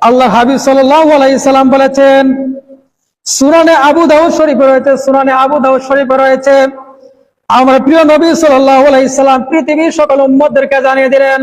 আল্লাহ হাবিব সাল্লাল্লাহু আলাইহি সাল্লাম বলেছেন, সুনানে আবু দাউদ শরীফে রয়েছে, সুনানে আবু দাউদ শরীফে রয়েছে, আমার প্রিয় নবী সাল্লাল্লাহু আলাইহি সাল্লাম পৃথিবীর সকল উম্মতদেরকে জানিয়ে দিলেন,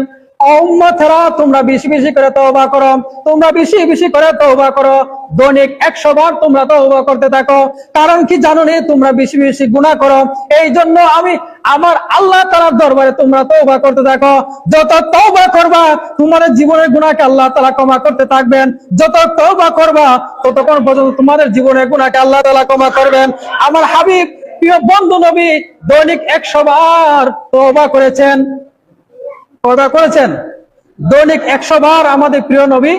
ও উম্মতেরা, তোমরা বেশি বেশি করে তওবা করো, তোমরা বেশি বেশি করে তওবা করো, দৈনিক 100 বার তোমরা তওবা করতে থাকো। কারণ কি জানো নি? তোমরা বেশি বেশি গুনাহ করো, এই জন্য আমি আমার আল্লাহ তাআলার দরবারে তোমরা তওবা করতে থাকো। যত তওবা করবা তোমাদের জীবনের গুনাহকে আল্লাহ তাআলা ক্ষমা করতে থাকবেন। যত তওবা করবা ততক্ষণ পর্যন্ত তোমাদের জীবনের গুনাহকে আল্লাহ তাআলা ক্ষমা করবেন। আমার হাবিব প্রিয় বন্ধু নবী দৈনিক 100 বার তওবা করেছেন। তওবা করেছেন দৈনিক 100 বার আমাদের প্রিয় নবী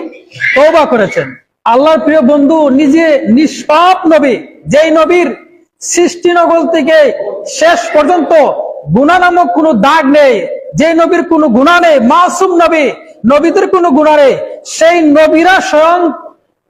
তওবা করেছেন। আল্লাহর প্রিয় বন্ধু নিজে নিষ্পাপ নবী, যেই নবীর সৃষ্টি নগল থেকে শেষ পর্যন্ত গুনাহ নামক কোনো দাগ নেই, যে নবীর কোনো গুনাহ নেই, মাসুম নবী, নবীদের কোনো গুনাহ নেই, সেই নবীরা স্বয়ং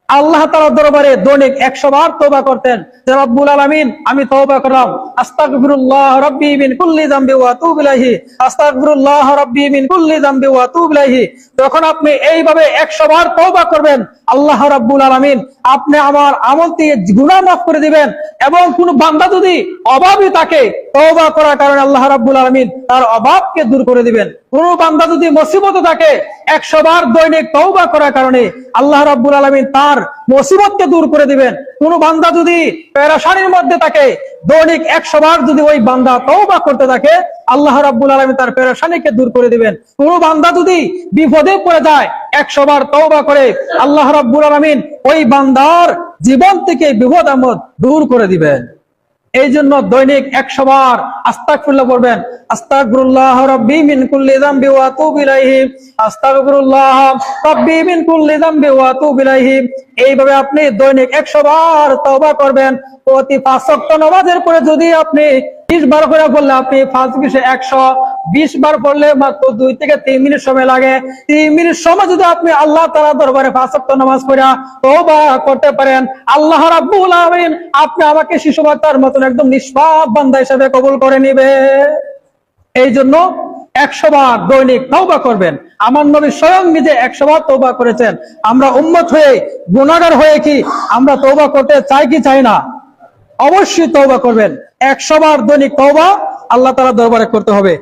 আল্লাহ তাআলার দরবারে দৈনিক 100 বার তওবা করতেন যে রব্বুল আলামিন, আমি তওবা করলাম, আস্তাগফিরুল্লাহ রাব্বি মিন কুল্লি যামবি ওয়া আতুবু ইলাইহি, আস্তাগফিরুল্লাহ রাব্বি মিন কুল্লি যামবি ওয়া আতুবু ইলাইহি। যখন আপনি এইভাবে 100 বার তওবা করবেন, আল্লাহ রাব্বুল আলামিন আপনি আমার আমল থেকে গুনাহ মাফ করে দিবেন। এবং কোন বান্দা যদি অভাবী থাকে, তওবা করার কারণে আল্লাহ রাব্বুল আলামিন তার অভাবকে দূর করে দিবেন। কোন বান্দা যদি মুসিবতে থাকে, 100 বার দৈনিক তওবা করার কারণে আল্লাহ রাব্বুল আলামিন তার মুসিবতকে দূর করে দিবেন। কোন বান্দা যদি পেরেশানির মধ্যে থাকে, দৈনিক 100 বার যদি ওই বান্দা তওবা করতে থাকে, আল্লাহ রাব্বুল আলামিন তার পেরেশানিকে দূর করে দিবেন। কোন বান্দা যদি বিপদে পড়ে যায়, 100 বার তওবা করে আল্লাহ রাব্বুল আলামিন ওই বান্দার জীবন থেকে বিপদ আপদ দূর করে দিবেন। এই জন্য দৈনিক 100 বার আস্তাগফিরুল্লাহ পড়বেন, আস্তাগফিরুল্লাহ রাব্বি মিন কুল্লি যামবি ওয়া আতুবু ইলাইহি, আস্তাগফিরুল্লাহ রাব্বি মিন কুল্লি যামবি ওয়া আতুবু ইলাইহি। এইভাবে আপনি দৈনিক 100 বার তওবা করবেন। প্রতি 5 ওয়াক্ত নামাজের পরে যদি আপনি 20 বার করে পড়লে, আপনি 5 20 120 বার পড়লে মাত্র 2 থেকে 3 মিনিট সময় লাগে। 3 মিনিট সময় যদি আপনি আল্লাহ তাআলার দরবারে 5 ওয়াক্ত নামাজ পড়া তওবা করতে পারেন, আল্লাহ রাব্বুল আলামিন আপনি আমাকে শিশু বাচ্চার মতন একদম নিষ্পাপ বান্দা হিসেবে কবুল করে নিবে। এই জন্য 100 বার দৈনিক তওবা করবেন। আমার নবী স্বয়ং নিজে 100 বার তওবা করেছেন। আমরা উম্মত হয়ে, গুনাহগার হয়ে কি আমরা তওবা করতে চাই কি চাই না? অবশ্যই তওবা করবেন। 100 বার দৈনিক তওবা আল্লাহ তাআলার দরবারে করতে হবে।